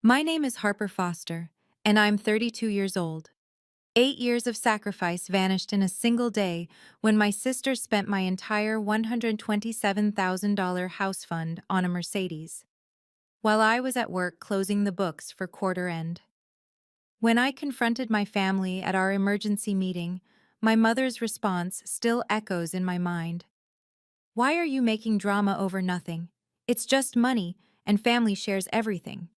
My name is Harper Foster, and I'm 32 years old. 8 years of sacrifice vanished in a single day when my sister spent my entire $127,000 house fund on a Mercedes, while I was at work closing the books for quarter end. When I confronted my family at our emergency meeting, my mother's response still echoes in my mind. "Why are you making drama over nothing? It's just money, and family shares everything."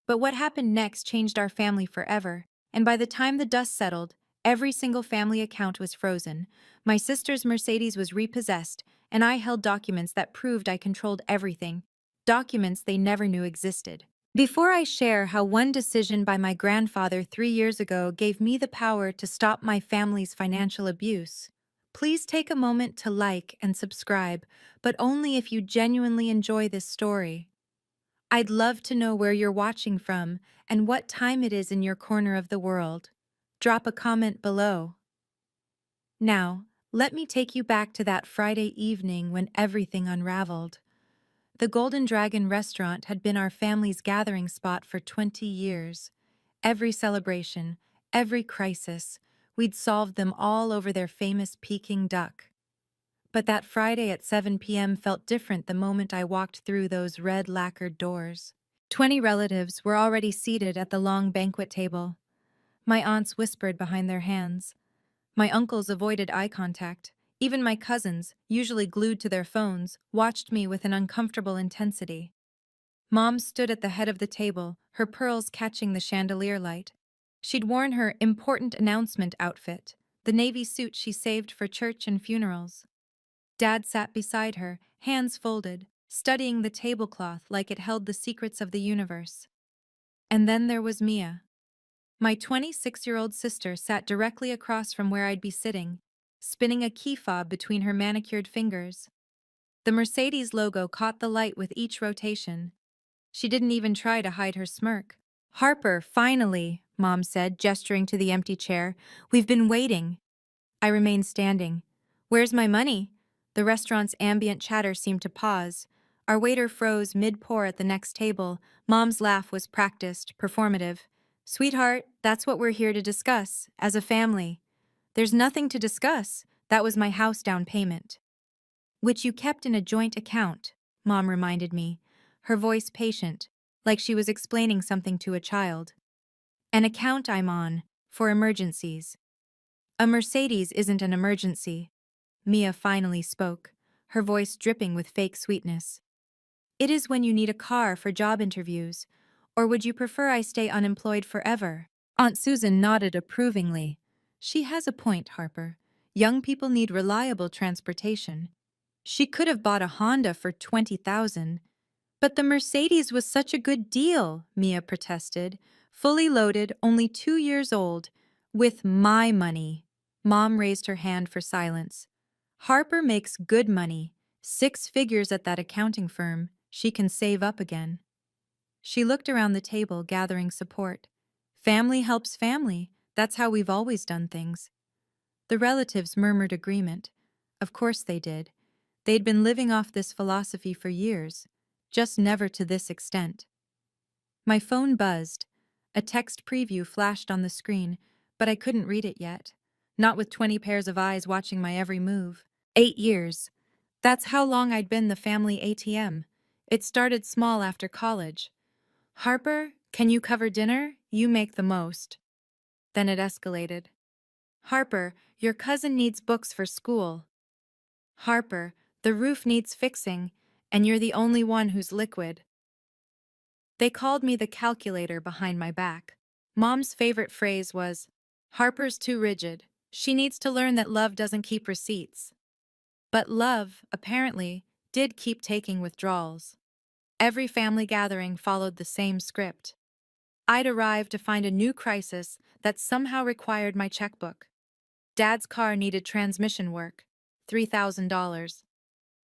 But what happened next changed our family forever, and by the time the dust settled, every single family account was frozen. My sister's Mercedes was repossessed, and I held documents that proved I controlled everything, documents they never knew existed. Before I share how one decision by my grandfather 3 years ago gave me the power to stop my family's financial abuse, please take a moment to like and subscribe, but only if you genuinely enjoy this story. I'd love to know where you're watching from and what time it is in your corner of the world. Drop a comment below. Now, let me take you back to that Friday evening when everything unraveled. The Golden Dragon restaurant had been our family's gathering spot for 20 years. Every celebration, every crisis, we'd solved them all over their famous Peking duck. But that Friday at 7 p.m. felt different the moment I walked through those red lacquered doors. 20 relatives were already seated at the long banquet table. My aunts whispered behind their hands. My uncles avoided eye contact. Even my cousins, usually glued to their phones, watched me with an uncomfortable intensity. Mom stood at the head of the table, her pearls catching the chandelier light. She'd worn her important announcement outfit, the navy suit she saved for church and funerals. Dad sat beside her, hands folded, studying the tablecloth like it held the secrets of the universe. And then there was Mia. My 26-year-old sister sat directly across from where I'd be sitting, spinning a key fob between her manicured fingers. The Mercedes logo caught the light with each rotation. She didn't even try to hide her smirk. "Harper, finally," Mom said, gesturing to the empty chair. "We've been waiting." I remained standing. "Where's my money?" The restaurant's ambient chatter seemed to pause. Our waiter froze mid-pour at the next table. Mom's laugh was practiced, performative. "Sweetheart, that's what we're here to discuss, as a family." "There's nothing to discuss. That was my house down payment." "Which you kept in a joint account," Mom reminded me, her voice patient, like she was explaining something to a child. "An account I'm on, for emergencies." "A Mercedes isn't an emergency." Mia finally spoke, her voice dripping with fake sweetness. "It is when you need a car for job interviews. Or would you prefer I stay unemployed forever?" Aunt Susan nodded approvingly. "She has a point, Harper. Young people need reliable transportation." She could have bought a Honda for $20,000. "But the Mercedes was such a good deal," Mia protested. "Fully loaded, only 2 years old. With my money." Mom raised her hand for silence. "Harper makes good money, 6 figures at that accounting firm. She can save up again." She looked around the table, gathering support. "Family helps family. That's how we've always done things." The relatives murmured agreement. Of course they did. They'd been living off this philosophy for years, just never to this extent. My phone buzzed. A text preview flashed on the screen, but I couldn't read it yet. Not with 20 pairs of eyes watching my every move. 8 years. That's how long I'd been the family ATM. It started small after college. "Harper, can you cover dinner? You make the most." Then it escalated. "Harper, your cousin needs books for school." "Harper, the roof needs fixing, and you're the only one who's liquid." They called me the calculator behind my back. Mom's favorite phrase was, "Harper's too rigid. She needs to learn that love doesn't keep receipts." But love, apparently, did keep taking withdrawals. Every family gathering followed the same script. I'd arrive to find a new crisis that somehow required my checkbook. Dad's car needed transmission work, $3,000.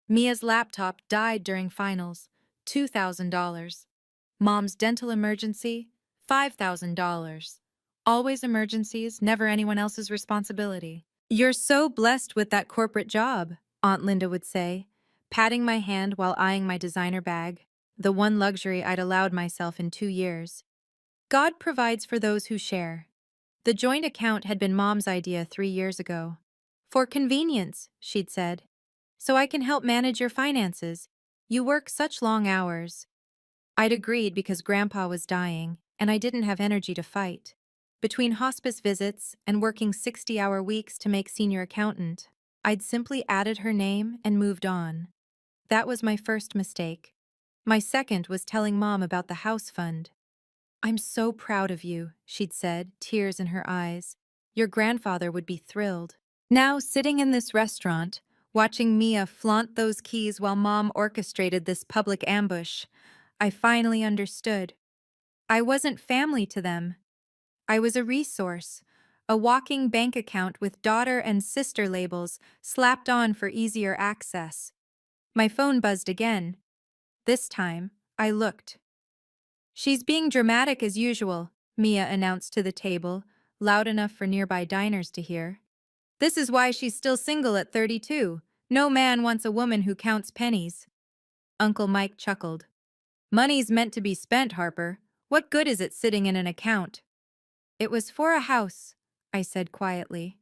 Mia's laptop died during finals, $2,000. Mom's dental emergency, $5,000. Always emergencies, never anyone else's responsibility. "You're so blessed with that corporate job," Aunt Linda would say, patting my hand while eyeing my designer bag. the one luxury I'd allowed myself in 2 years. God provides for those who share. The joint account had been Mom's idea 3 years ago. For convenience, she'd said. So I can help manage your finances. You work such long hours. I'd agreed because Grandpa was dying, and I didn't have energy to fight. Between hospice visits and working 60-hour weeks to make senior accountant, I'd simply added her name and moved on. That was my first mistake. My second was telling Mom about the house fund. "I'm so proud of you," she'd said, tears in her eyes. "Your grandfather would be thrilled." Now, sitting in this restaurant, watching Mia flaunt those keys while Mom orchestrated this public ambush, I finally understood. I wasn't family to them. I was a resource, a walking bank account with daughter and sister labels slapped on for easier access. My phone buzzed again. This time, I looked. "She's being dramatic as usual," Mia announced to the table, loud enough for nearby diners to hear. "This is why she's still single at 32. No man wants a woman who counts pennies." Uncle Mike chuckled. "Money's meant to be spent, Harper. What good is it sitting in an account?" "It was for a house," I said quietly.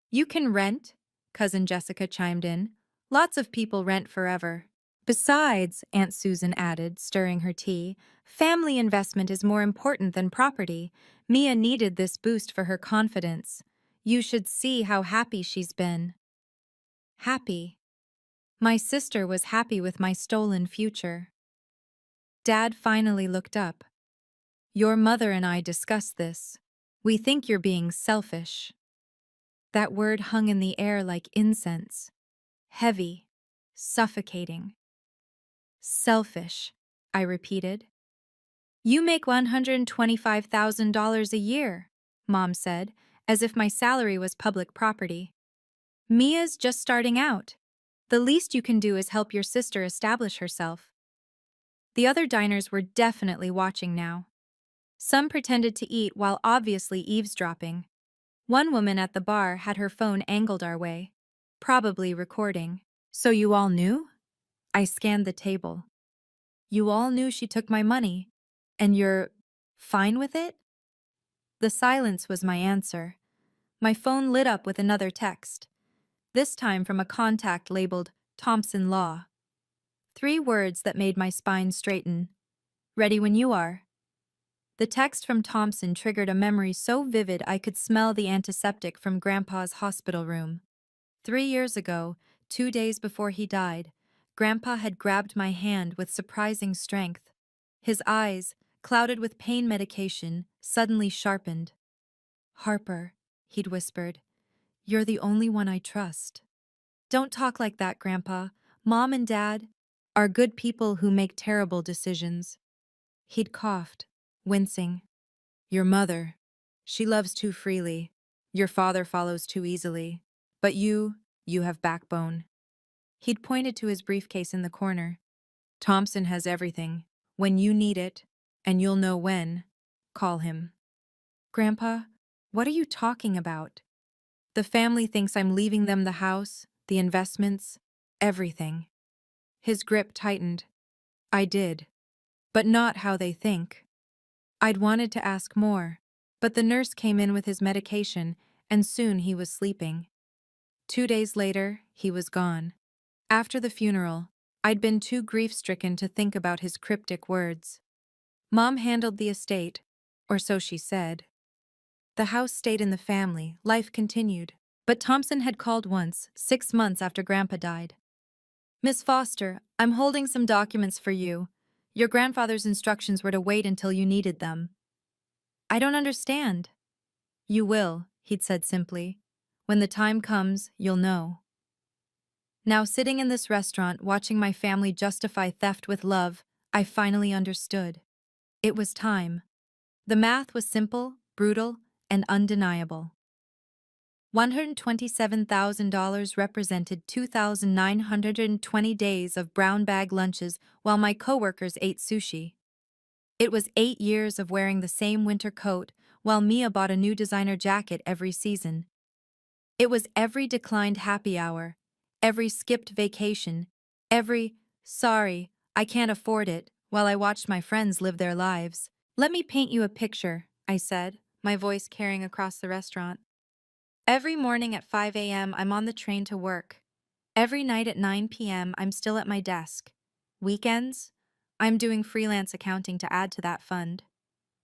"You can rent," Cousin Jessica chimed in. "Lots of people rent forever." "Besides," Aunt Susan added, stirring her tea, "family investment is more important than property." Mia needed this boost for her confidence. "You should see how happy she's been." Happy. My sister was happy with my stolen future. Dad finally looked up. "Your mother and I discussed this. We think you're being selfish." That word hung in the air like incense. Heavy. Suffocating. "Selfish," I repeated. "You make $125,000 a year," Mom said, as if my salary was public property. "Mia's just starting out. The least you can do is help your sister establish herself." The other diners were definitely watching now. Some pretended to eat while obviously eavesdropping. One woman at the bar had her phone angled our way, probably recording. "So you all knew?" I scanned the table. "You all knew she took my money, and you're fine with it?" The silence was my answer. My phone lit up with another text, this time from a contact labeled Thompson Law. 3 words that made my spine straighten. "Ready when you are." The text from Thompson triggered a memory so vivid I could smell the antiseptic from Grandpa's hospital room. 3 years ago, 2 days before he died, Grandpa had grabbed my hand with surprising strength. His eyes, clouded with pain medication, suddenly sharpened. "Harper," he'd whispered, "you're the only one I trust." "Don't talk like that, Grandpa. Mom and Dad are good people who make terrible decisions." He'd coughed, wincing. "Your mother, she loves too freely. Your father follows too easily. But you have backbone." He'd pointed to his briefcase in the corner. "Thompson has everything. When you need it, and you'll know when, call him." "Grandpa, what are you talking about?" "The family thinks I'm leaving them the house, the investments, everything." His grip tightened. "I did. But not how they think." I'd wanted to ask more, but the nurse came in with his medication, and soon he was sleeping. 2 days later, he was gone. After the funeral, I'd been too grief-stricken to think about his cryptic words. Mom handled the estate, or so she said. The house stayed in the family, life continued. But Thompson had called once, 6 months after Grandpa died. "Miss Foster, I'm holding some documents for you. Your grandfather's instructions were to wait until you needed them." "I don't understand." "You will," he'd said simply. "When the time comes, you'll know." Now, sitting in this restaurant watching my family justify theft with love, I finally understood. It was time. The math was simple, brutal, and undeniable. $127,000 represented 2,920 days of brown bag lunches while my coworkers ate sushi. It was 8 years of wearing the same winter coat while Mia bought a new designer jacket every season. It was every declined happy hour, every skipped vacation, every "sorry, I can't afford it" while I watched my friends live their lives. Let me paint you a picture, I said, my voice carrying across the restaurant. Every morning at 5 a.m., I'm on the train to work. Every night at 9 p.m., I'm still at my desk. Weekends? I'm doing freelance accounting to add to that fund.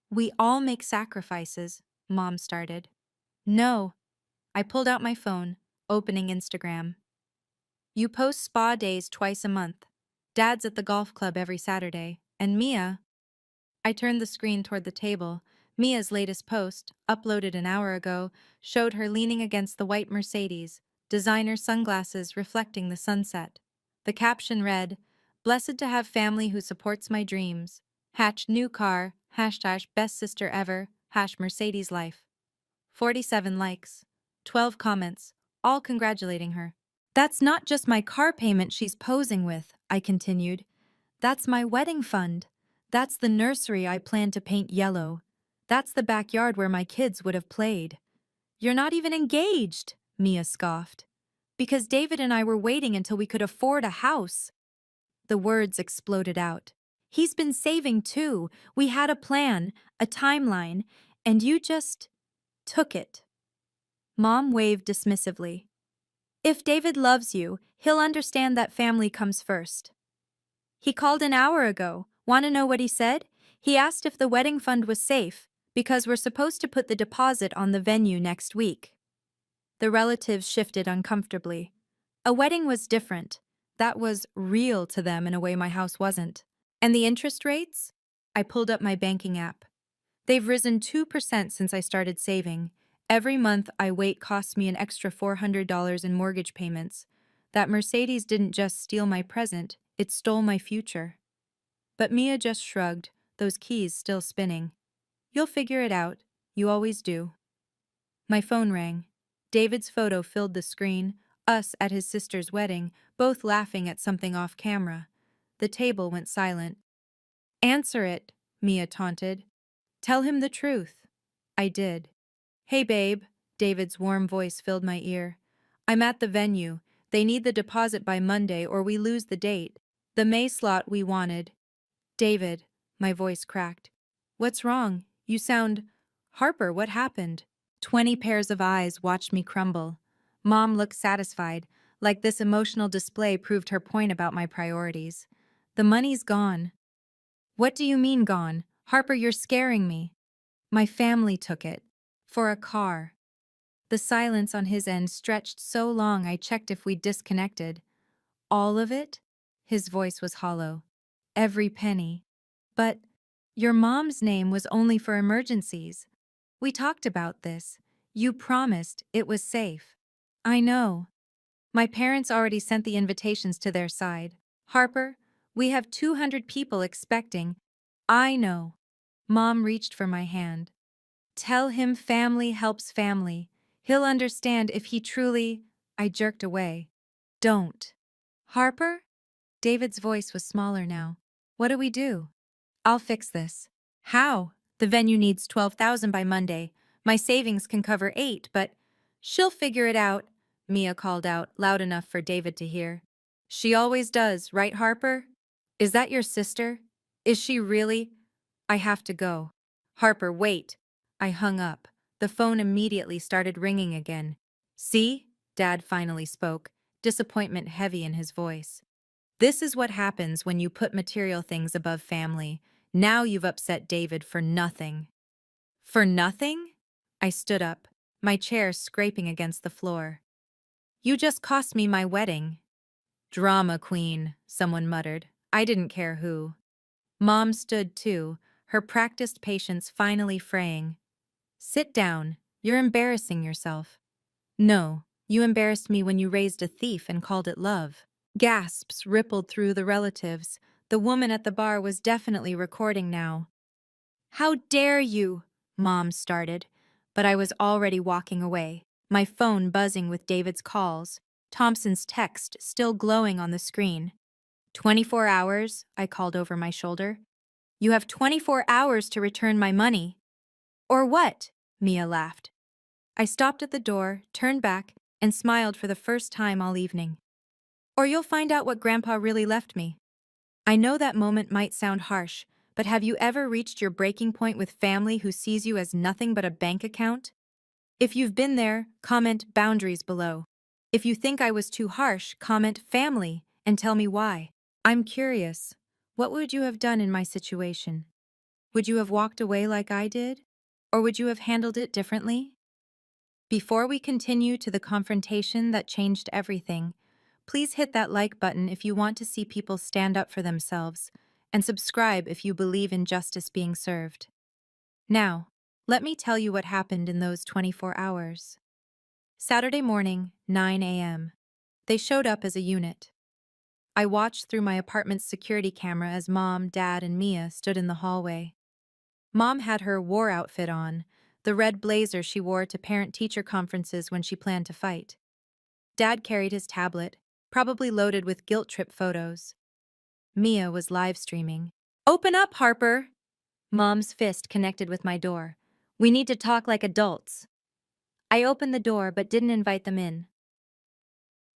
We all make sacrifices, Mom started. No. I pulled out my phone, opening Instagram. You post spa days twice a month. Dad's at the golf club every Saturday. And Mia, I turned the screen toward the table. Mia's latest post, uploaded an hour ago, showed her leaning against the white Mercedes, designer sunglasses reflecting the sunset. The caption read, "Blessed to have family who supports my dreams. Hatch new car, hashtag best sister ever, hash Mercedes life." 47 likes, 12 comments, all congratulating her. That's not just my car payment she's posing with, I continued. That's my wedding fund. That's the nursery I plan to paint yellow. That's the backyard where my kids would have played. You're not even engaged, Mia scoffed. Because David and I were waiting until we could afford a house. The words exploded out. He's been saving too. We had a plan, a timeline, and you just took it. Mom waved dismissively. If David loves you, he'll understand that family comes first. He called an hour ago. Want to know what he said? He asked if the wedding fund was safe, because we're supposed to put the deposit on the venue next week. The relatives shifted uncomfortably. A wedding was different. That was real to them in a way my house wasn't. And the interest rates? I pulled up my banking app. They've risen 2% since I started saving. Every month I wait costs me an extra $400 in mortgage payments. That Mercedes didn't just steal my present, it stole my future. But Mia just shrugged, those keys still spinning. You'll figure it out. You always do. My phone rang. David's photo filled the screen, us at his sister's wedding, both laughing at something off camera. The table went silent. Answer it, Mia taunted. Tell him the truth. I did. Hey babe, David's warm voice filled my ear. I'm at the venue. They need the deposit by Monday or we lose the date. The May slot we wanted. David, my voice cracked. What's wrong? You sound… Harper, what happened? 20 pairs of eyes watched me crumble. Mom looked satisfied, like this emotional display proved her point about my priorities. The money's gone. What do you mean gone? Harper, you're scaring me. My family took it. For a car. The silence on his end stretched so long I checked if we'd disconnected. All of it? His voice was hollow. Every penny. But your mom's name was only for emergencies. We talked about this. You promised it was safe. I know. My parents already sent the invitations to their side. Harper, we have 200 people expecting. I know. Mom reached for my hand. Tell him family helps family. He'll understand if he truly… I jerked away. Don't. Harper? David's voice was smaller now. What do we do? I'll fix this. How? The venue needs 12,000 by Monday. My savings can cover 8, but… She'll figure it out, Mia called out, loud enough for David to hear. She always does, right, Harper? Is that your sister? Is she really… I have to go. Harper, wait. I hung up. The phone immediately started ringing again. See? Dad finally spoke, disappointment heavy in his voice. This is what happens when you put material things above family. Now you've upset David for nothing. For nothing? I stood up, my chair scraping against the floor. You just cost me my wedding. Drama queen, someone muttered. I didn't care who. Mom stood too, her practiced patience finally fraying. Sit down. You're embarrassing yourself. No, you embarrassed me when you raised a thief and called it love. Gasps rippled through the relatives. The woman at the bar was definitely recording now. How dare you? Mom started, but I was already walking away, my phone buzzing with David's calls, Thompson's text still glowing on the screen. 24 hours, I called over my shoulder. You have 24 hours to return my money. Or what? Mia laughed. I stopped at the door, turned back, and smiled for the first time all evening. Or you'll find out what Grandpa really left me. I know that moment might sound harsh, but have you ever reached your breaking point with family who sees you as nothing but a bank account? If you've been there, comment boundaries below. If you think I was too harsh, comment family and tell me why. I'm curious. What would you have done in my situation? Would you have walked away like I did? Or would you have handled it differently? Before we continue to the confrontation that changed everything, please hit that like button if you want to see people stand up for themselves, and subscribe if you believe in justice being served. Now, let me tell you what happened in those 24 hours. Saturday morning, 9 a.m. They showed up as a unit. I watched through my apartment's security camera as Mom, Dad, and Mia stood in the hallway. Mom had her war outfit on, the red blazer she wore to parent-teacher conferences when she planned to fight. Dad carried his tablet, probably loaded with guilt trip photos. Mia was live streaming. "Open up, Harper!" Mom's fist connected with my door. "We need to talk like adults." I opened the door but didn't invite them in.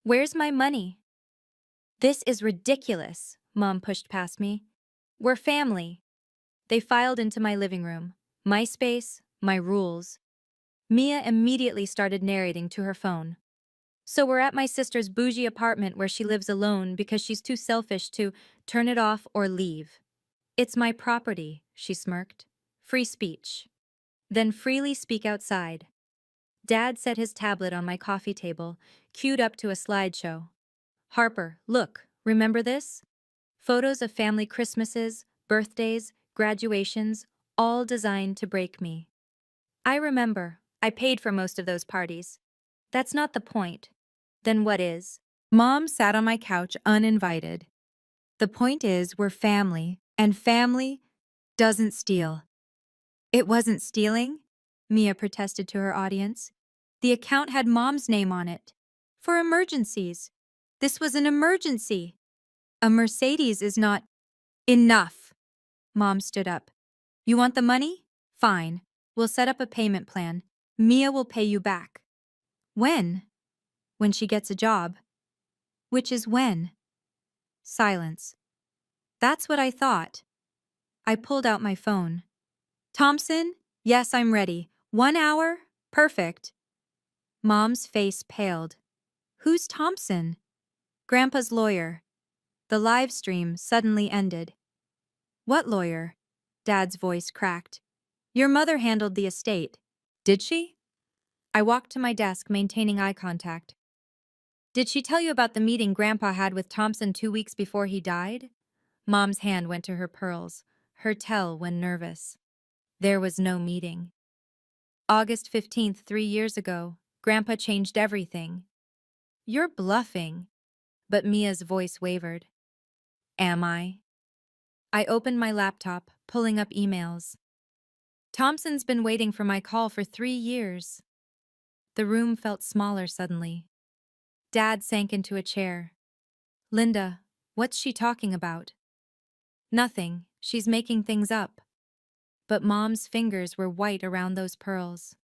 "Where's my money?" "This is ridiculous," Mom pushed past me. "We're family." They filed into my living room. My space, my rules. Mia immediately started narrating to her phone. "So we're at my sister's bougie apartment where she lives alone because she's too selfish to turn it off or leave. It's my property," she smirked. "Free speech. Then freely speak outside." Dad set his tablet on my coffee table, queued up to a slideshow. "Harper, look, remember this? Photos of family Christmases, birthdays, graduations, all designed to break me." "I remember. I paid for most of those parties." "That's not the point." "Then what is?" Mom sat on my couch uninvited. "The point is we're family, and family doesn't steal." "It wasn't stealing," Mia protested to her audience. "The account had Mom's name on it. For emergencies. This was an emergency. A Mercedes is not..." "Enough!" Mom stood up. "You want the money? Fine. We'll set up a payment plan. Mia will pay you back." "When?" "When she gets a job." "Which is when?" Silence. "That's what I thought." I pulled out my phone. "Thompson? Yes, I'm ready. 1 hour? Perfect." Mom's face paled. "Who's Thompson?" "Grandpa's lawyer." The live stream suddenly ended. "What lawyer?" Dad's voice cracked. "Your mother handled the estate." "Did she?" I walked to my desk, maintaining eye contact. "Did she tell you about the meeting Grandpa had with Thompson 2 weeks before he died?" Mom's hand went to her pearls, her tell when nervous. "There was no meeting. August 15th, 3 years ago, Grandpa changed everything." "You're bluffing." But Mia's voice wavered. "Am I?" I opened my laptop, pulling up emails. "Thompson's been waiting for my call for 3 years." The room felt smaller suddenly. Dad sank into a chair. "Linda, what's she talking about?" "Nothing. She's making things up." But Mom's fingers were white around those pearls.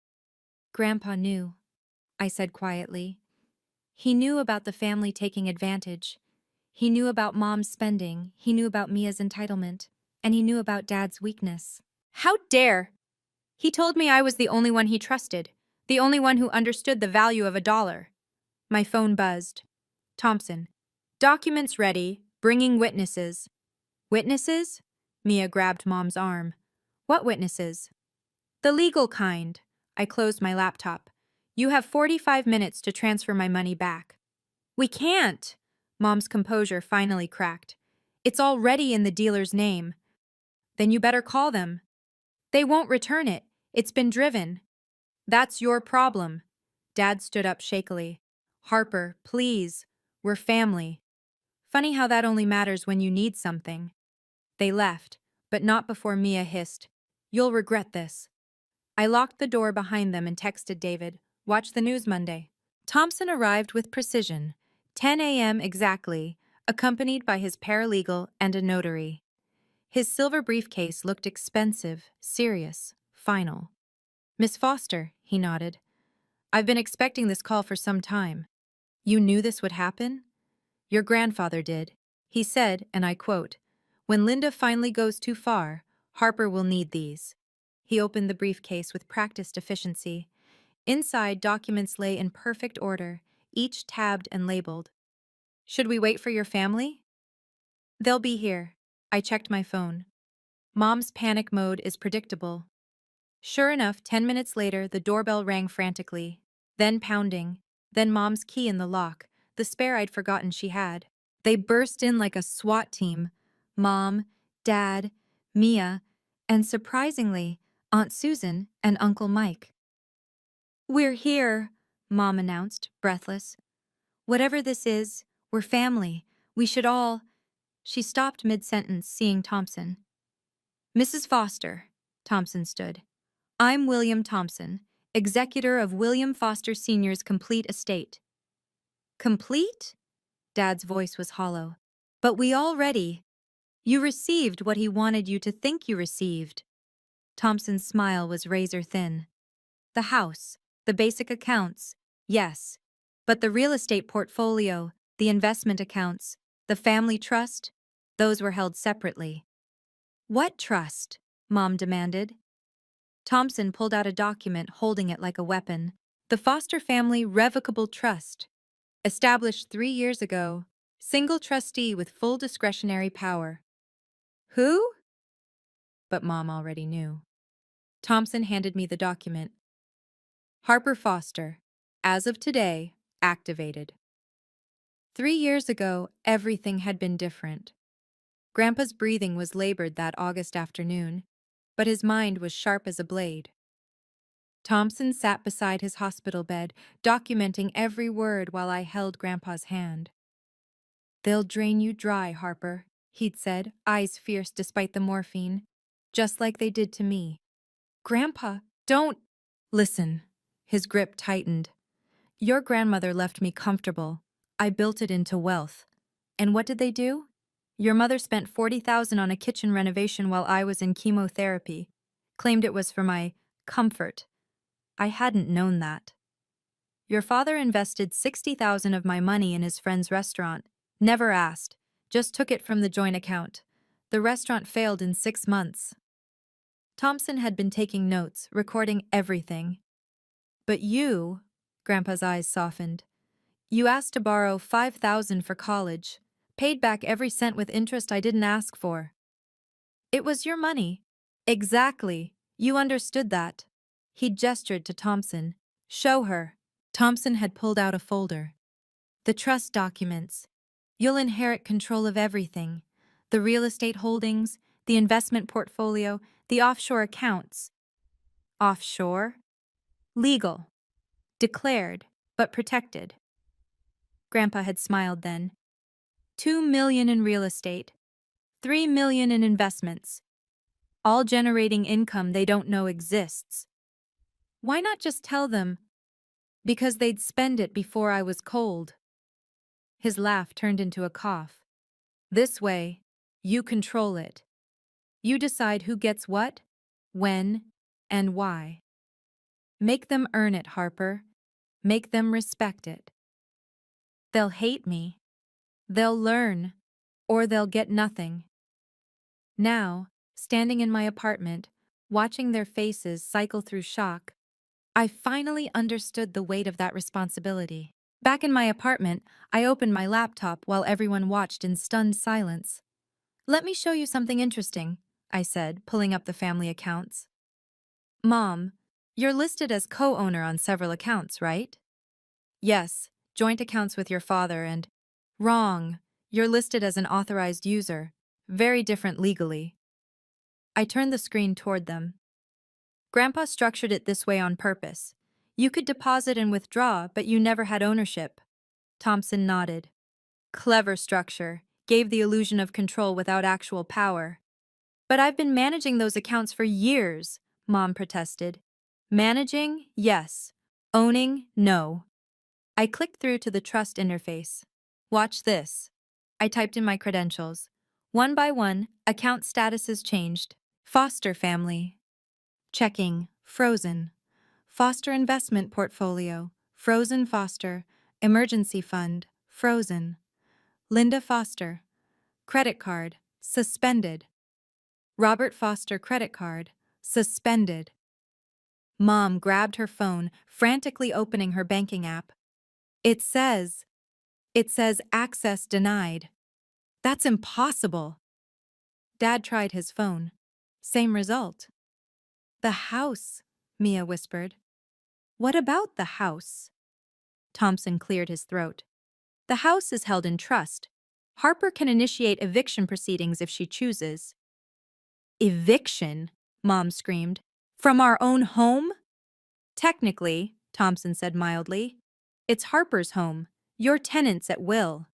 "Grandpa knew," I said quietly. "He knew about the family taking advantage. He knew about Mom's spending, he knew about Mia's entitlement, and he knew about Dad's weakness." "How dare!" "He told me I was the only one he trusted, the only one who understood the value of $1. My phone buzzed. "Thompson. Documents ready, bringing witnesses." "Witnesses?" Mia grabbed Mom's arm. "What witnesses?" "The legal kind." I closed my laptop. "You have 45 minutes to transfer my money back." "We can't." Mom's composure finally cracked. "It's already in the dealer's name." "Then you better call them." "They won't return it. It's been driven." "That's your problem." Dad stood up shakily. "Harper, please. We're family." "Funny how that only matters when you need something." They left, but not before Mia hissed, "You'll regret this." I locked the door behind them and texted David, "Watch the news Monday." Thompson arrived with precision, 10 a.m. exactly, accompanied by his paralegal and a notary. His silver briefcase looked expensive, serious, final. "Miss Foster," he nodded. "I've been expecting this call for some time." "You knew this would happen?" "Your grandfather did." He said, and I quote, When Linda finally goes too far, Harper will need these. He opened the briefcase with practiced efficiency. Inside, documents lay in perfect order, each tabbed and labeled. Should we wait for your family? They'll be here. I checked my phone. Mom's panic mode is predictable. Sure enough, 10 minutes later, the doorbell rang frantically, then pounding, then Mom's key in the lock, the spare I'd forgotten she had. They burst in like a SWAT team. Mom, Dad, Mia, and surprisingly, Aunt Susan and Uncle Mike. We're here, Mom announced, breathless. Whatever this is, we're family. We should all. She stopped mid-sentence, seeing Thompson. Mrs. Foster, Thompson stood. I'm William Thompson, executor of William Foster Sr.'s complete estate. Complete? Dad's voice was hollow. But we already. You received what he wanted you to think you received. Thompson's smile was razor thin. The house, the basic accounts, yes. But the real estate portfolio, the investment accounts, the family trust, those were held separately. What trust? Mom demanded. Thompson pulled out a document holding it like a weapon. The Foster Family Revocable Trust. Established 3 years ago. Single trustee with full discretionary power. Who? But Mom already knew. Thompson handed me the document. Harper Foster. As of today, activated. 3 years ago, everything had been different. Grandpa's breathing was labored that August afternoon, but his mind was sharp as a blade. Thompson sat beside his hospital bed, documenting every word while I held Grandpa's hand. They'll drain you dry, Harper, he'd said, eyes fierce despite the morphine, just like they did to me. Grandpa, don't... Listen. His grip tightened. Your grandmother left me comfortable. I built it into wealth. And what did they do? Your mother spent $40,000 on a kitchen renovation while I was in chemotherapy. Claimed it was for my comfort. I hadn't known that. Your father invested $60,000 of my money in his friend's restaurant. Never asked. Just took it from the joint account. The restaurant failed in 6 months. Thompson had been taking notes, recording everything. But you, Grandpa's eyes softened. You asked to borrow $5,000 for college. Paid back every cent with interest I didn't ask for. It was your money. Exactly. You understood that. He gestured to Thompson. Show her. Thompson had pulled out a folder. The trust documents. You'll inherit control of everything. The real estate holdings, the investment portfolio, the offshore accounts. Offshore? Legal. Declared, but protected. Grandpa had smiled then. $2 million in real estate. $3 million in investments. All generating income they don't know exists. Why not just tell them? Because they'd spend it before I was cold. His laugh turned into a cough. This way, you control it. You decide who gets what, when, and why. Make them earn it, Harper. Make them respect it. They'll hate me. They'll learn. Or they'll get nothing. Now, standing in my apartment, watching their faces cycle through shock, I finally understood the weight of that responsibility. Back in my apartment, I opened my laptop while everyone watched in stunned silence. Let me show you something interesting, I said, pulling up the family accounts. Mom, you're listed as co-owner on several accounts, right? Yes, joint accounts with your father and... Wrong. You're listed as an authorized user. Very different legally. I turned the screen toward them. Grandpa structured it this way on purpose. You could deposit and withdraw, but you never had ownership. Thompson nodded. Clever structure. Gave the illusion of control without actual power. But I've been managing those accounts for years, Mom protested. Managing? Yes. Owning? No. I clicked through to the trust interface. Watch this. I typed in my credentials. One by one, account statuses changed. Foster family. Checking. Frozen. Foster investment portfolio. Frozen Foster. Emergency fund. Frozen. Linda Foster. Credit card. Suspended. Robert Foster credit card. Suspended. Mom grabbed her phone, frantically opening her banking app. It says, it says access denied. That's impossible. Dad tried his phone. Same result. The house, Mia whispered. What about the house? Thompson cleared his throat. The house is held in trust. Harper can initiate eviction proceedings if she chooses. Eviction? Mom screamed. From our own home? Technically, Thompson said mildly, it's Harper's home. Your tenants at will.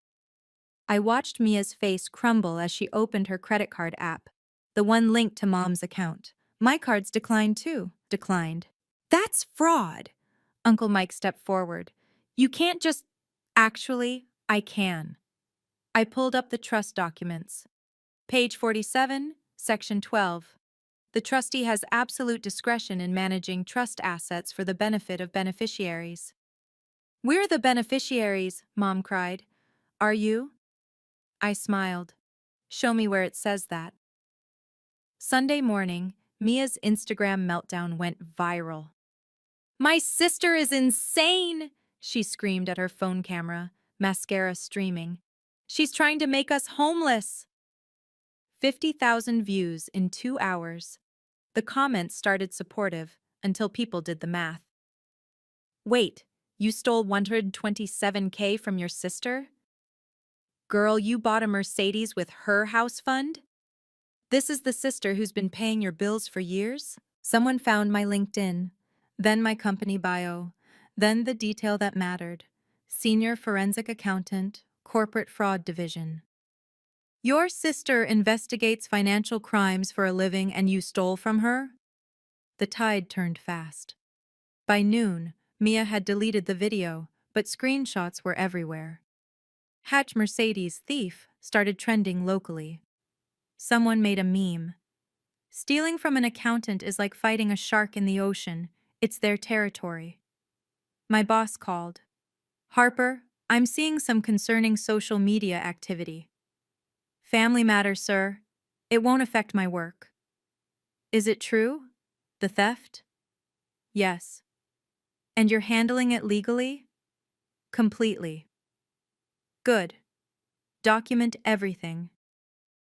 I watched Mia's face crumble as she opened her credit card app, the one linked to Mom's account. My cards declined too. Declined. That's fraud. Uncle Mike stepped forward. You can't just... Actually, I can. I pulled up the trust documents. Page 47, Section 12. The trustee has absolute discretion in managing trust assets for the benefit of beneficiaries. We're the beneficiaries, Mom cried. Are you? I smiled. Show me where it says that. Sunday morning, Mia's Instagram meltdown went viral. My sister is insane, she screamed at her phone camera, mascara streaming. She's trying to make us homeless. 50,000 views in 2 hours. The comments started supportive until people did the math. Wait, you stole $127K from your sister? Girl, you bought a Mercedes with her house fund? This is the sister who's been paying your bills for years? Someone found my LinkedIn, then my company bio, then the detail that mattered. Senior forensic accountant, corporate fraud division. Your sister investigates financial crimes for a living and you stole from her? The tide turned fast. By noon, Mia had deleted the video, but screenshots were everywhere. Hatch Mercedes thief started trending locally. Someone made a meme. Stealing from an accountant is like fighting a shark in the ocean. It's their territory. My boss called. Harper, I'm seeing some concerning social media activity. Family matter, sir. It won't affect my work. Is it true? The theft? Yes. And you're handling it legally? Completely. Good. Document everything.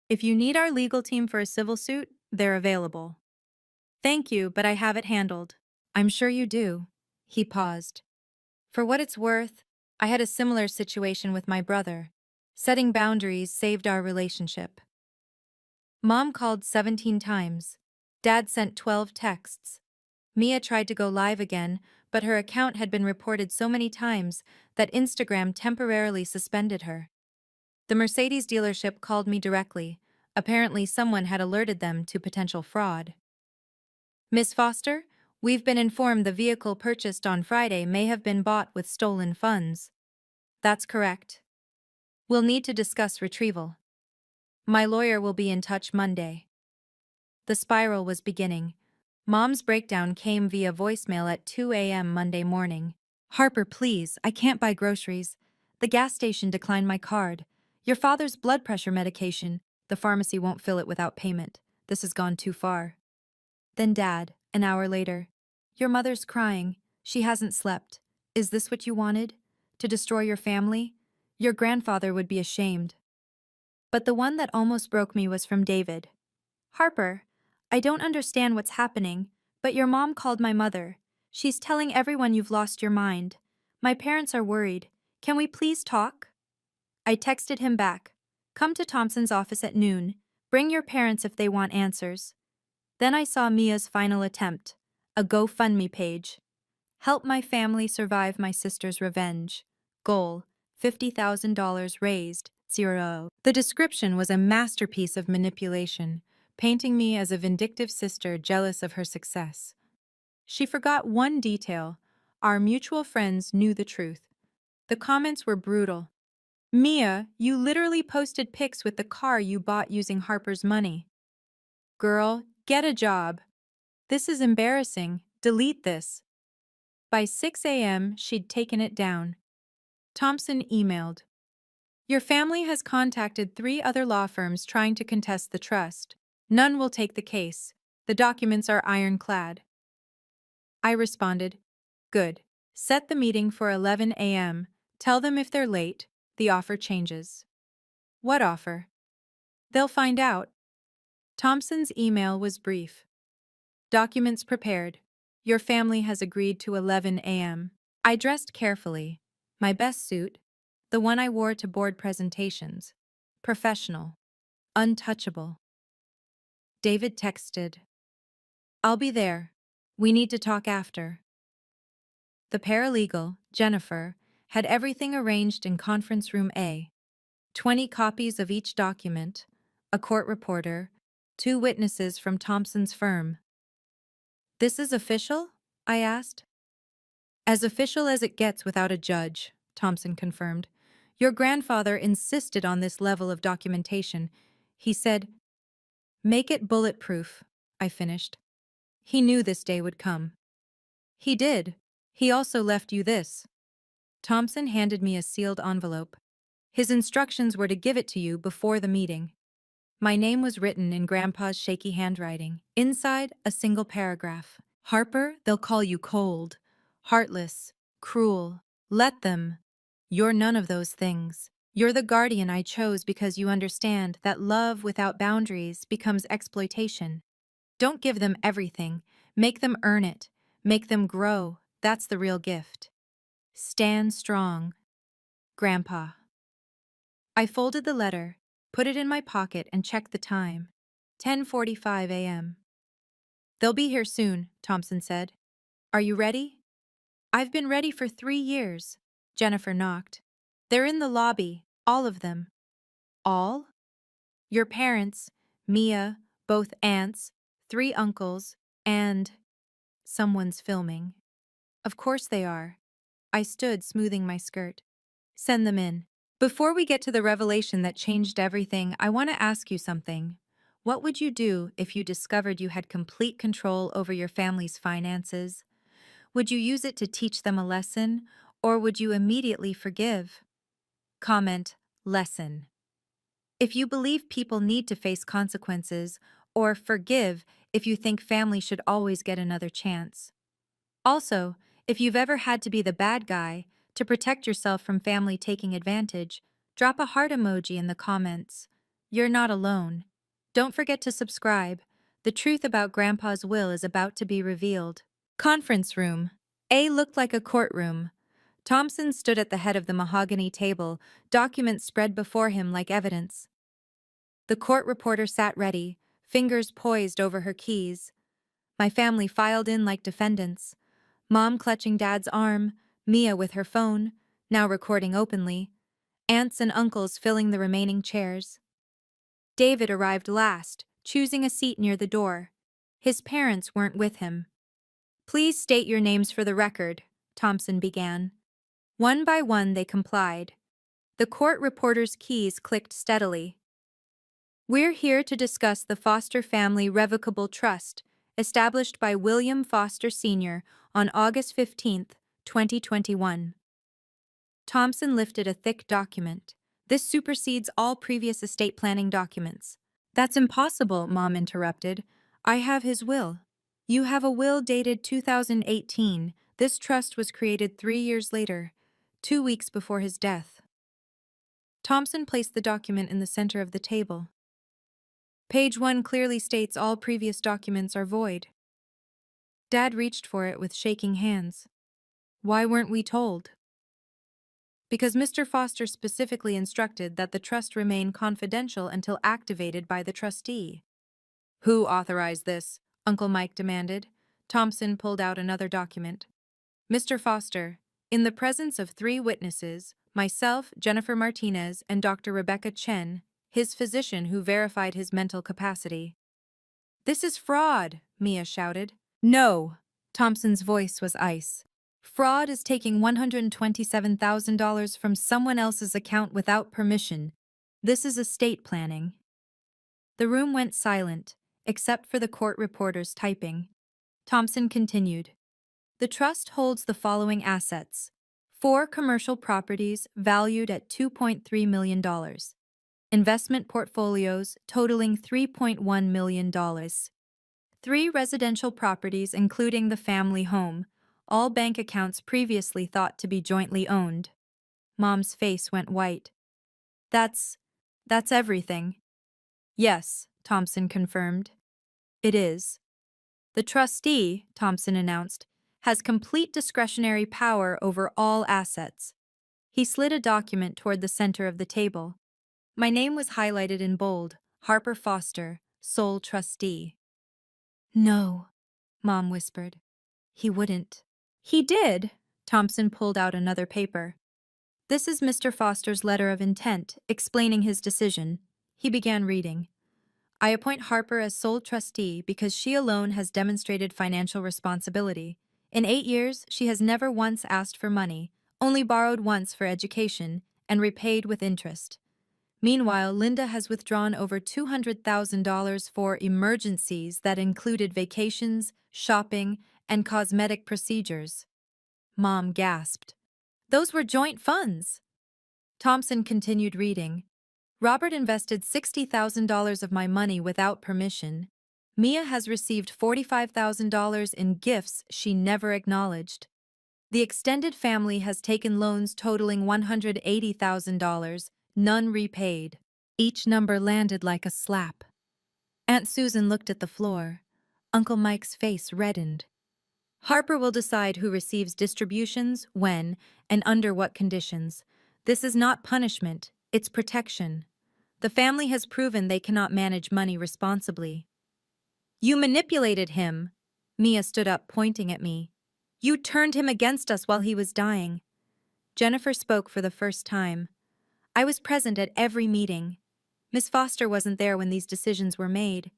If you need our legal team for a civil suit, they're available. Thank you, but I have it handled. I'm sure you do. He paused. For what it's worth, I had a similar situation with my brother. Setting boundaries saved our relationship. Mom called 17 times. Dad sent 12 texts. Mia tried to go live again, but her account had been reported so many times that Instagram temporarily suspended her. The Mercedes dealership called me directly. Apparently someone had alerted them to potential fraud. Miss Foster, we've been informed the vehicle purchased on Friday may have been bought with stolen funds. That's correct. We'll need to discuss retrieval. My lawyer will be in touch Monday. The spiral was beginning. Mom's breakdown came via voicemail at 2 a.m. Monday morning. Harper, please, I can't buy groceries. The gas station declined my card. Your father's blood pressure medication. The pharmacy won't fill it without payment. This has gone too far. Then Dad, an hour later. Your mother's crying. She hasn't slept. Is this what you wanted? To destroy your family? Your grandfather would be ashamed. But the one that almost broke me was from David. Harper, I don't understand what's happening, but your mom called my mother. She's telling everyone you've lost your mind. My parents are worried. Can we please talk? I texted him back. Come to Thompson's office at noon. Bring your parents if they want answers. Then I saw Mia's final attempt, a GoFundMe page. Help my family survive my sister's revenge. Goal, $50,000 raised, 0. The description was a masterpiece of manipulation, painting me as a vindictive sister jealous of her success. She forgot one detail. Our mutual friends knew the truth. The comments were brutal. Mia, you literally posted pics with the car you bought using Harper's money. Girl, get a job. This is embarrassing. Delete this. By 6 a.m., she'd taken it down. Thompson emailed. Your family has contacted 3 other law firms trying to contest the trust. None will take the case. The documents are ironclad. I responded, Good. Set the meeting for 11 a.m. Tell them if they're late, the offer changes. What offer? They'll find out. Thompson's email was brief. Documents prepared. Your family has agreed to 11 a.m. I dressed carefully. My best suit, the one I wore to board presentations. Professional. Untouchable. David texted, I'll be there. We need to talk after. The paralegal, Jennifer, had everything arranged in conference room A. 20 copies of each document, a court reporter, 2 witnesses from Thompson's firm. This is official? I asked. As official as it gets without a judge, Thompson confirmed. Your grandfather insisted on this level of documentation. He said, Make it bulletproof, I finished. He knew this day would come. He did. He also left you this. Thompson handed me a sealed envelope. His instructions were to give it to you before the meeting. My name was written in Grandpa's shaky handwriting. Inside, a single paragraph. Harper, they'll call you cold, heartless, cruel. Let them. You're none of those things. You're the guardian I chose because you understand that love without boundaries becomes exploitation. Don't give them everything. Make them earn it. Make them grow. That's the real gift. Stand strong. Grandpa. I folded the letter, put it in my pocket, and checked the time. 10:45 a.m. They'll be here soon, Thompson said. Are you ready? I've been ready for 3 years. Jennifer knocked. They're in the lobby, all of them. All? Your parents, Mia, both aunts, 3 uncles, and someone's filming. Of course they are. I stood, smoothing my skirt. Send them in. Before we get to the revelation that changed everything, I want to ask you something. What would you do if you discovered you had complete control over your family's finances? Would you use it to teach them a lesson, or would you immediately forgive? Comment, lesson. If you believe people need to face consequences, or forgive if you think family should always get another chance. Also, if you've ever had to be the bad guy to protect yourself from family taking advantage, drop a heart emoji in the comments. You're not alone. Don't forget to subscribe. The truth about Grandpa's will is about to be revealed. Conference room. A looked like a courtroom. Thompson stood at the head of the mahogany table, documents spread before him like evidence. The court reporter sat ready, fingers poised over her keys. My family filed in like defendants. Mom clutching Dad's arm, Mia with her phone, now recording openly, aunts and uncles filling the remaining chairs. David arrived last, choosing a seat near the door. His parents weren't with him. Please state your names for the record, Thompson began. One by one they complied. The court reporter's keys clicked steadily. We're here to discuss the Foster Family Revocable Trust, established by William Foster Sr. on August 15, 2021. Thompson lifted a thick document. This supersedes all previous estate planning documents. That's impossible, Mom interrupted. I have his will. You have a will dated 2018. This trust was created 3 years later, 2 weeks before his death. Thompson placed the document in the center of the table. Page 1 clearly states all previous documents are void. Dad reached for it with shaking hands. Why weren't we told? Because Mr. Foster specifically instructed that the trust remain confidential until activated by the trustee. Who authorized this? Uncle Mike demanded. Thompson pulled out another document. Mr. Foster, in the presence of 3 witnesses, myself, Jennifer Martinez, and Dr. Rebecca Chen, his physician who verified his mental capacity. This is fraud, Mia shouted. No, Thompson's voice was ice. Fraud is taking $127,000 from someone else's account without permission. This is estate planning. The room went silent, except for the court reporter's typing. Thompson continued. The trust holds the following assets: 4 commercial properties valued at $2.3 million. Investment portfolios totaling $3.1 million. 3 residential properties including the family home, all bank accounts previously thought to be jointly owned. Mom's face went white. That's everything. Yes, Thompson confirmed. It is. The trustee, Thompson announced, has complete discretionary power over all assets. He slid a document toward the center of the table. My name was highlighted in bold, Harper Foster, sole trustee. No, Mom whispered. He wouldn't. He did. Thompson pulled out another paper. This is Mr. Foster's letter of intent, explaining his decision. He began reading. I appoint Harper as sole trustee because she alone has demonstrated financial responsibility. In 8 years, she has never once asked for money, only borrowed once for education, and repaid with interest. Meanwhile, Linda has withdrawn over $200,000 for emergencies that included vacations, shopping, and cosmetic procedures. Mom gasped. Those were joint funds. Thompson continued reading. Robert invested $60,000 of my money without permission. Mia has received $45,000 in gifts she never acknowledged. The extended family has taken loans totaling $180,000, none repaid. Each number landed like a slap. Aunt Susan looked at the floor. Uncle Mike's face reddened. Harper will decide who receives distributions, when, and under what conditions. This is not punishment, it's protection. The family has proven they cannot manage money responsibly. You manipulated him. Mia stood up, pointing at me. You turned him against us while he was dying. Jennifer spoke for the first time. I was present at every meeting. Miss Foster wasn't there when these decisions were made.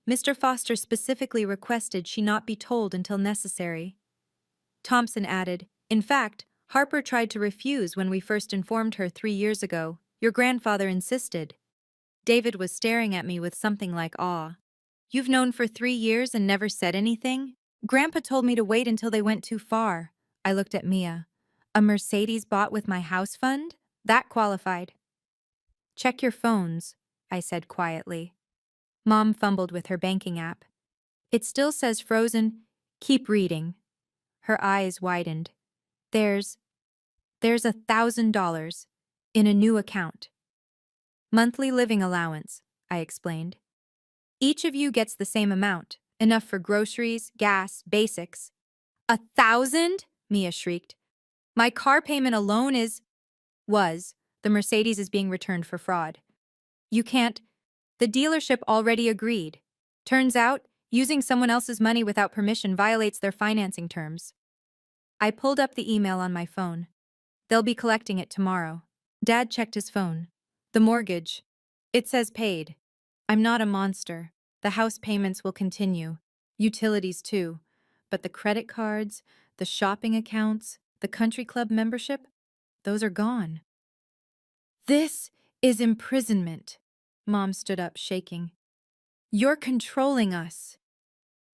Mr. Foster specifically requested she not be told until necessary. Thompson added, in fact, Harper tried to refuse when we first informed her 3 years ago. Your grandfather insisted. David was staring at me with something like awe. You've known for 3 years and never said anything? Grandpa told me to wait until they went too far. I looked at Mia. A Mercedes bought with my house fund? That qualified. Check your phones, I said quietly. Mom fumbled with her banking app. It still says frozen. Keep reading. Her eyes widened. There's $1,000 in a new account. Monthly living allowance, I explained. Each of you gets the same amount, enough for groceries, gas, basics. 1,000? Mia shrieked. My car payment alone was. The Mercedes is being returned for fraud. You can't. The dealership already agreed. Turns out, using someone else's money without permission violates their financing terms. I pulled up the email on my phone. They'll be collecting it tomorrow. Dad checked his phone. The mortgage. It says paid. I'm not a monster. The house payments will continue. Utilities too. But the credit cards, the shopping accounts, the country club membership, those are gone. This is imprisonment. Mom stood up, shaking. You're controlling us.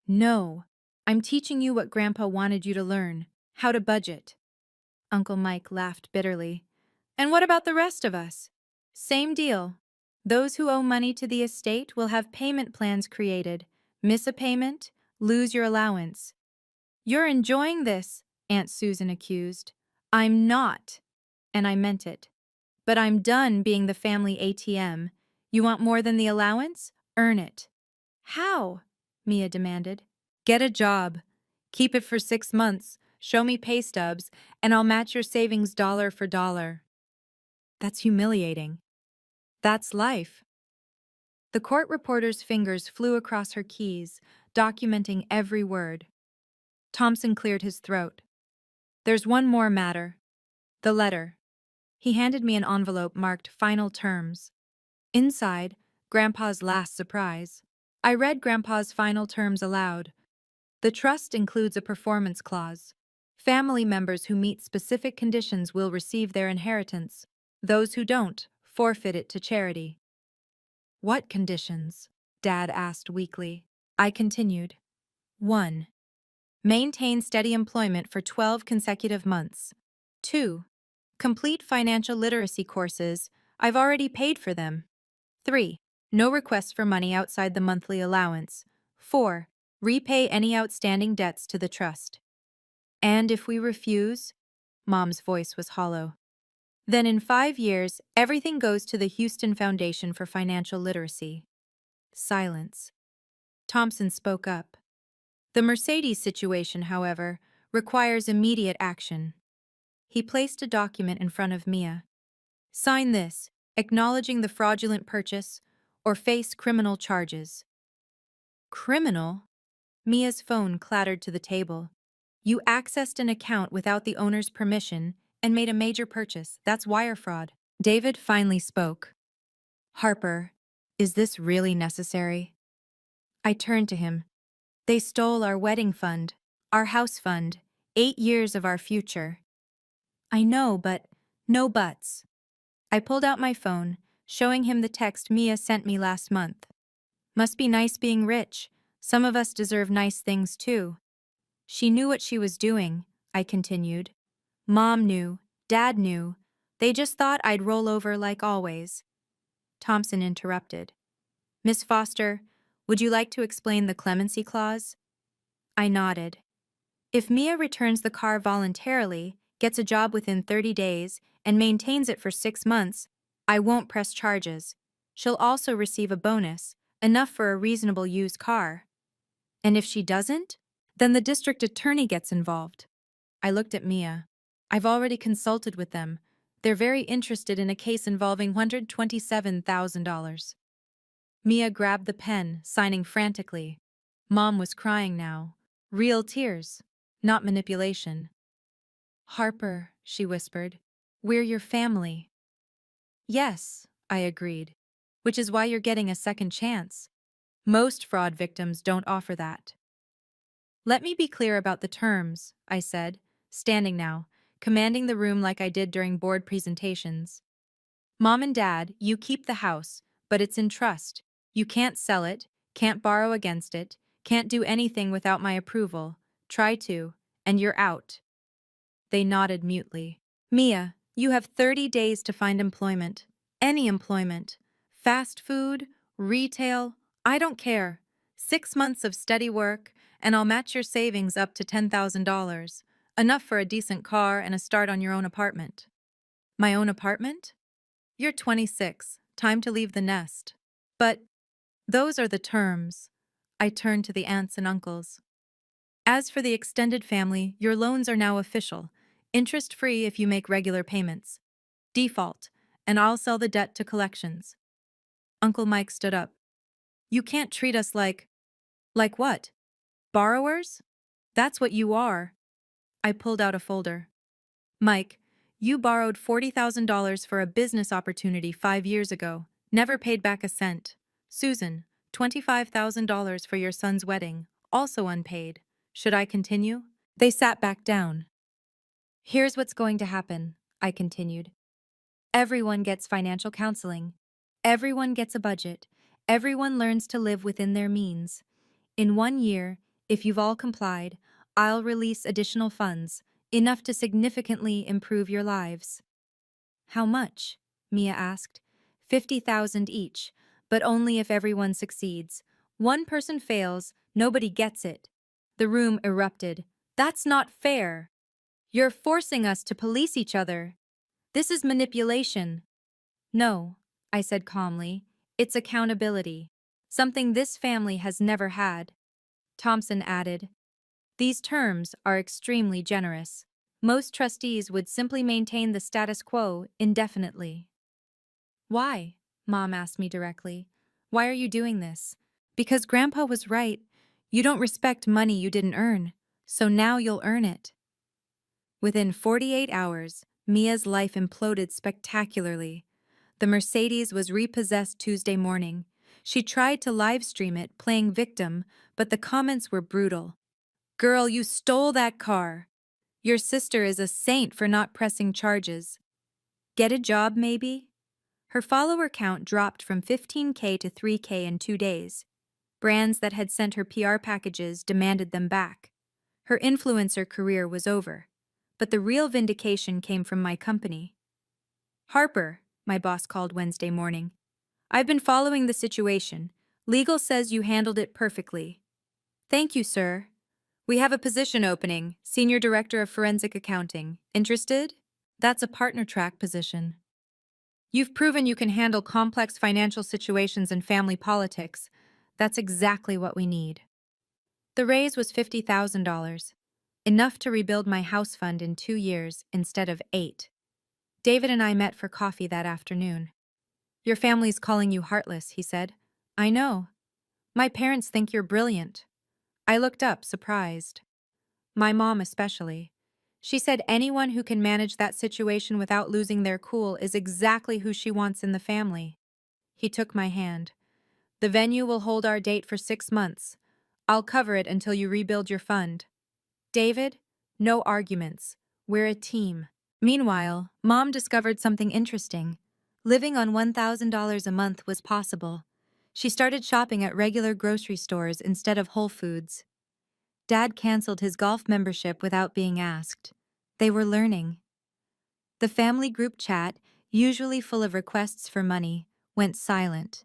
No, I'm teaching you what Grandpa wanted you to learn, how to budget. Uncle Mike laughed bitterly. And what about the rest of us? Same deal. Those who owe money to the estate will have payment plans created. Miss a payment, lose your allowance. You're enjoying this, Aunt Susan accused. I'm not. And I meant it. But I'm done being the family ATM. You want more than the allowance? Earn it. How? Mia demanded. Get a job. Keep it for 6 months. Show me pay stubs, and I'll match your savings dollar for dollar. That's humiliating. That's life. The court reporter's fingers flew across her keys, documenting every word. Thompson cleared his throat. There's one more matter. The letter. He handed me an envelope marked Final Terms. Inside, Grandpa's last surprise. I read Grandpa's final terms aloud. The trust includes a performance clause. Family members who meet specific conditions will receive their inheritance. Those who don't, forfeit it to charity. What conditions? Dad asked weakly. I continued. 1. Maintain steady employment for 12 consecutive months. 2. Complete financial literacy courses. I've already paid for them. 3. No requests for money outside the monthly allowance. 4. Repay any outstanding debts to the trust. And if we refuse? Mom's voice was hollow. Then in 5 years, everything goes to the Houston Foundation for Financial Literacy. Silence. Thompson spoke up. The Mercedes situation, however, requires immediate action. He placed a document in front of Mia. Sign this, acknowledging the fraudulent purchase, or face criminal charges. Criminal? Mia's phone clattered to the table. You accessed an account without the owner's permission and made a major purchase. That's wire fraud. David finally spoke. Harper, is this really necessary? I turned to him. They stole our wedding fund, our house fund, 8 years of our future. I know, but no buts. I pulled out my phone, showing him the text Mia sent me last month. Must be nice being rich. Some of us deserve nice things too. She knew what she was doing, I continued. Mom knew, Dad knew. They just thought I'd roll over like always. Thompson interrupted. Miss Foster, would you like to explain the clemency clause? I nodded. If Mia returns the car voluntarily, gets a job within 30 days, and maintains it for 6 months, I won't press charges. She'll also receive a bonus, enough for a reasonable used car. And if she doesn't? Then the district attorney gets involved. I looked at Mia. I've already consulted with them. They're very interested in a case involving $127,000. Mia grabbed the pen, signing frantically. Mom was crying now. Real tears, not manipulation. Harper, she whispered, we're your family. Yes, I agreed, which is why you're getting a second chance. Most fraud victims don't offer that. Let me be clear about the terms, I said, standing now, commanding the room like I did during board presentations. Mom and Dad, you keep the house, but it's in trust. You can't sell it, can't borrow against it, can't do anything without my approval. Try to, and you're out. They nodded mutely. Mia, you have 30 days to find employment. Any employment. Fast food, retail, I don't care. 6 months of steady work, and I'll match your savings up to $10,000. Enough for a decent car and a start on your own apartment. My own apartment? You're 26. Time to leave the nest. But those are the terms. I turned to the aunts and uncles. As for the extended family, your loans are now official. Interest-free if you make regular payments. Default, and I'll sell the debt to collections. Uncle Mike stood up. You can't treat us like what? Borrowers? That's what you are. I pulled out a folder. Mike, you borrowed $40,000 for a business opportunity 5 years ago. Never paid back a cent. Susan, $25,000 for your son's wedding. Also unpaid. Should I continue? They sat back down. Here's what's going to happen, I continued. Everyone gets financial counseling. Everyone gets a budget. Everyone learns to live within their means. In 1 year, if you've all complied, I'll release additional funds, enough to significantly improve your lives. How much? Mia asked. 50,000 each, but only if everyone succeeds. One person fails, nobody gets it. The room erupted. That's not fair. You're forcing us to police each other. This is manipulation. No, I said calmly. It's accountability. Something this family has never had. Thompson added, these terms are extremely generous. Most trustees would simply maintain the status quo indefinitely. Why? Mom asked me directly. Why are you doing this? Because Grandpa was right. You don't respect money you didn't earn, so now you'll earn it. Within 48 hours, Mia's life imploded spectacularly. The Mercedes was repossessed Tuesday morning. She tried to live stream it, playing victim, but the comments were brutal. Girl, you stole that car. Your sister is a saint for not pressing charges. Get a job, maybe? Her follower count dropped from 15K to 3K in 2 days. Brands that had sent her PR packages demanded them back. Her influencer career was over. but the real vindication came from my company. Harper, my boss called Wednesday morning. I've been following the situation. Legal says you handled it perfectly. Thank you, sir. We have a position opening, Senior Director of Forensic Accounting. Interested? That's a partner track position. You've proven you can handle complex financial situations and family politics. That's exactly what we need. The raise was $50,000, enough to rebuild my house fund in 2 years instead of 8. David and I met for coffee that afternoon. Your family's calling you heartless, he said. I know. My parents think you're brilliant. I looked up, surprised. My mom especially. She said anyone who can manage that situation without losing their cool is exactly who she wants in the family. He took my hand. The venue will hold our date for 6 months. I'll cover it until you rebuild your fund. David, no arguments. We're a team. Meanwhile, Mom discovered something interesting. Living on $1,000 a month was possible. She started shopping at regular grocery stores instead of Whole Foods. Dad canceled his golf membership without being asked. They were learning. The family group chat, usually full of requests for money, went silent.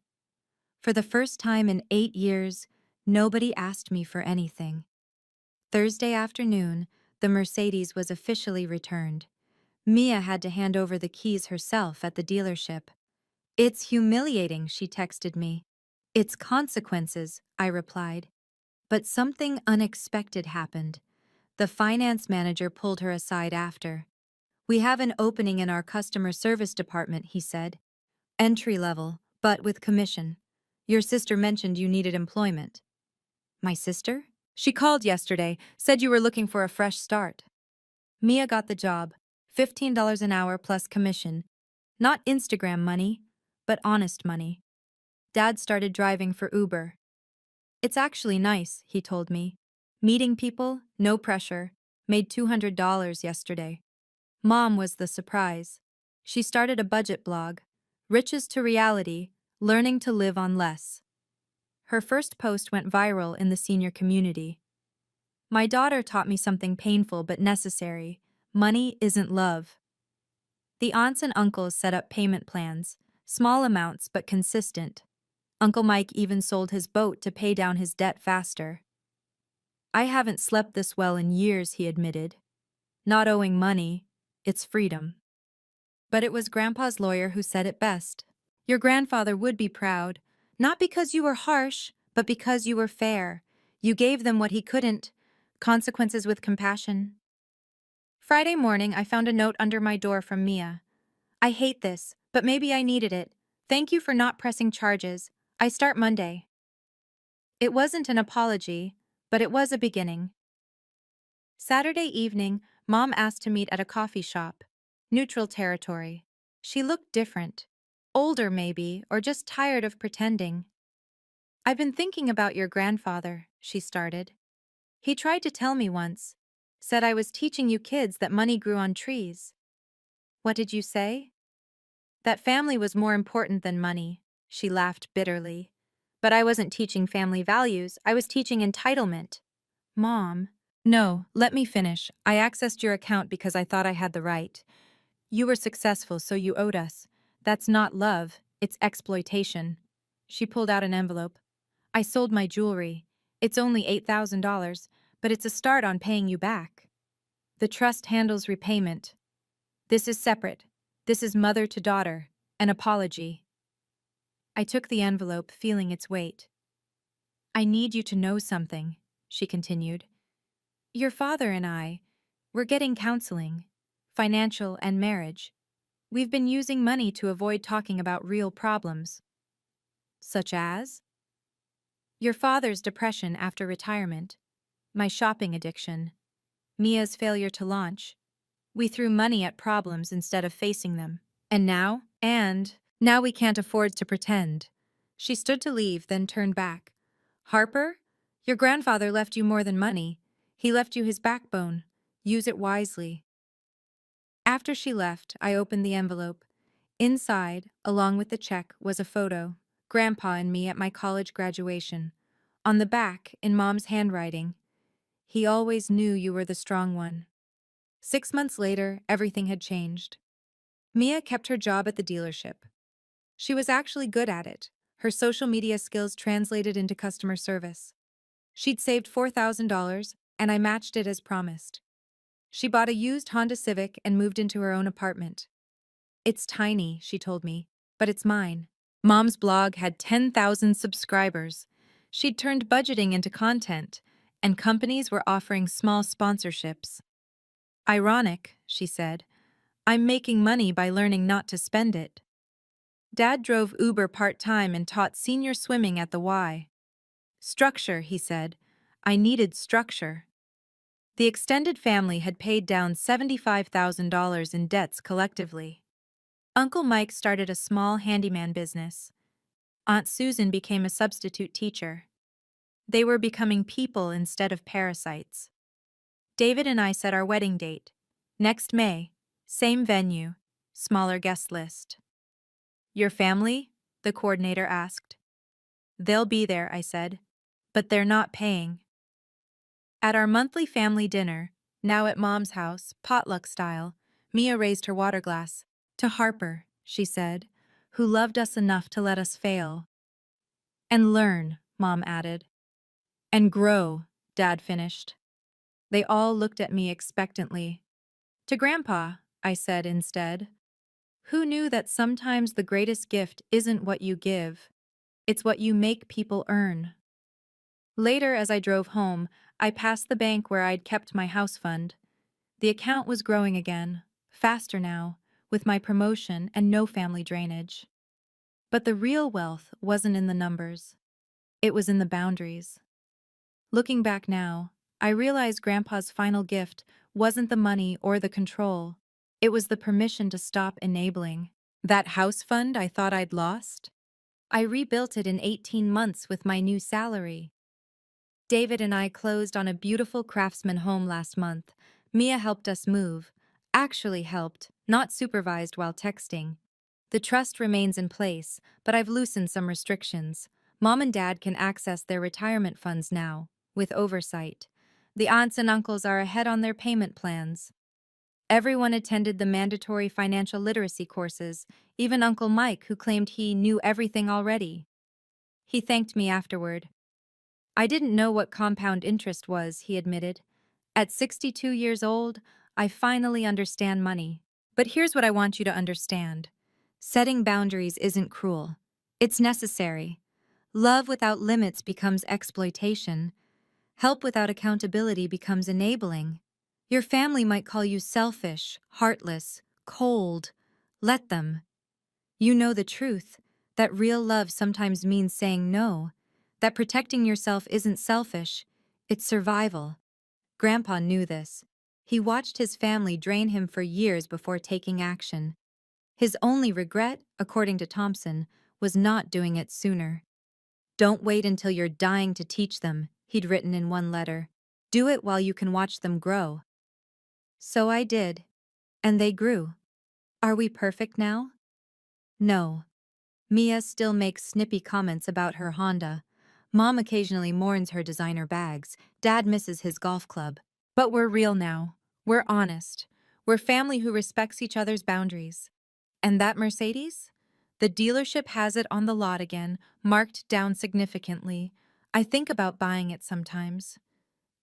For the first time in 8 years, nobody asked me for anything. Thursday afternoon, the Mercedes was officially returned. Mia had to hand over the keys herself at the dealership. It's humiliating, she texted me. It's consequences, I replied. But something unexpected happened. The finance manager pulled her aside after. We have an opening in our customer service department, he said. Entry level, but with commission. Your sister mentioned you needed employment. My sister? She called yesterday, said you were looking for a fresh start. Mia got the job, $15 an hour plus commission. Not Instagram money, but honest money. Dad started driving for Uber. It's actually nice, he told me. Meeting people, no pressure. Made $200 yesterday. Mom was the surprise. She started a budget blog. Riches to Reality, Learning to Live on Less. Her first post went viral in the senior community. My daughter taught me something painful but necessary. Money isn't love. The aunts and uncles set up payment plans, small amounts but consistent. Uncle Mike even sold his boat to pay down his debt faster. I haven't slept this well in years, he admitted. Not owing money, it's freedom. But it was Grandpa's lawyer who said it best. Your grandfather would be proud, not because you were harsh, but because you were fair. You gave them what he couldn't. Consequences with compassion. Friday morning, I found a note under my door from Mia. I hate this, but maybe I needed it. Thank you for not pressing charges. I start Monday. It wasn't an apology, but it was a beginning. Saturday evening, Mom asked to meet at a coffee shop. Neutral territory. She looked different. Older maybe, or just tired of pretending. I've been thinking about your grandfather, she started. He tried to tell me once. Said I was teaching you kids that money grew on trees. What did you say? That family was more important than money, she laughed bitterly. But I wasn't teaching family values, I was teaching entitlement. Mom. No, let me finish. I accessed your account because I thought I had the right. You were successful, so you owed us. That's not love, it's exploitation. She pulled out an envelope. I sold my jewelry. It's only $8,000, but it's a start on paying you back. The trust handles repayment. This is separate. This is mother to daughter, an apology. I took the envelope, feeling its weight. I need you to know something, she continued. Your father and we're getting counseling, financial and marriage. We've been using money to avoid talking about real problems. Such as? Your father's depression after retirement, my shopping addiction, Mia's failure to launch. We threw money at problems instead of facing them. And now we can't afford to pretend. She stood to leave, then turned back. Harper, your grandfather left you more than money. He left you his backbone. Use it wisely. After she left, I opened the envelope. Inside, along with the check, was a photo. Grandpa and me at my college graduation. On the back, in Mom's handwriting, he always knew you were the strong one. 6 months later, everything had changed. Mia kept her job at the dealership. She was actually good at it. Her social media skills translated into customer service. She'd saved $4,000, and I matched it as promised. She bought a used Honda Civic and moved into her own apartment. "It's tiny," she told me, "but it's mine." Mom's blog had 10,000 subscribers. She'd turned budgeting into content, and companies were offering small sponsorships. "Ironic," she said. "I'm making money by learning not to spend it." Dad drove Uber part-time and taught senior swimming at the Y. "Structure," he said. "I needed structure." The extended family had paid down $75,000 in debts collectively. Uncle Mike started a small handyman business. Aunt Susan became a substitute teacher. They were becoming people instead of parasites. David and I set our wedding date. Next May, same venue, smaller guest list. "Your family?" the coordinator asked. "They'll be there," I said. "But they're not paying." At our monthly family dinner, now at Mom's house, potluck style, Mia raised her water glass. "To Harper," she said, "who loved us enough to let us fail." "And learn," Mom added. "And grow," Dad finished. They all looked at me expectantly. "To Grandpa," I said instead. "Who knew that sometimes the greatest gift isn't what you give, it's what you make people earn?" Later, as I drove home, I passed the bank where I'd kept my house fund. The account was growing again, faster now, with my promotion and no family drainage. But the real wealth wasn't in the numbers. It was in the boundaries. Looking back now, I realize Grandpa's final gift wasn't the money or the control. It was the permission to stop enabling. That house fund I thought I'd lost? I rebuilt it in 18 months with my new salary. David and I closed on a beautiful craftsman home last month. Mia helped us move. Actually helped, not supervised while texting. The trust remains in place, but I've loosened some restrictions. Mom and Dad can access their retirement funds now, with oversight. The aunts and uncles are ahead on their payment plans. Everyone attended the mandatory financial literacy courses, even Uncle Mike, who claimed he knew everything already. He thanked me afterward. "I didn't know what compound interest was," he admitted. "At 62 years old, I finally understand money. But here's what I want you to understand. Setting boundaries isn't cruel. It's necessary. Love without limits becomes exploitation. Help without accountability becomes enabling. Your family might call you selfish, heartless, cold. Let them. You know the truth, that real love sometimes means saying no, that protecting yourself isn't selfish, it's survival." Grandpa knew this. He watched his family drain him for years before taking action. His only regret, according to Thompson, was not doing it sooner. "Don't wait until you're dying to teach them," he'd written in one letter. "Do it while you can watch them grow." So I did, and they grew. Are we perfect now? No. Mia still makes snippy comments about her Honda. Mom occasionally mourns her designer bags. Dad misses his golf club. But we're real now. We're honest. We're family who respects each other's boundaries. And that Mercedes? The dealership has it on the lot again, marked down significantly. I think about buying it sometimes.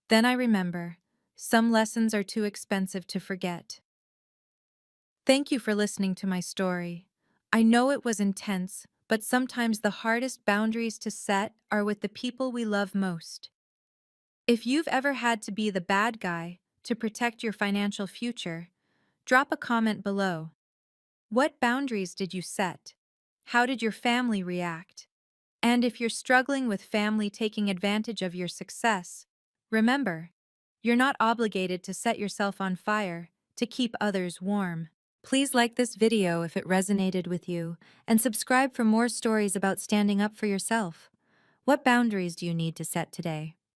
Then I remember, some lessons are too expensive to forget. Thank you for listening to my story. I know it was intense, but sometimes the hardest boundaries to set are with the people we love most. If you've ever had to be the bad guy to protect your financial future, drop a comment below. What boundaries did you set? How did your family react? And if you're struggling with family taking advantage of your success, remember, you're not obligated to set yourself on fire to keep others warm. Please like this video if it resonated with you, and subscribe for more stories about standing up for yourself. What boundaries do you need to set today?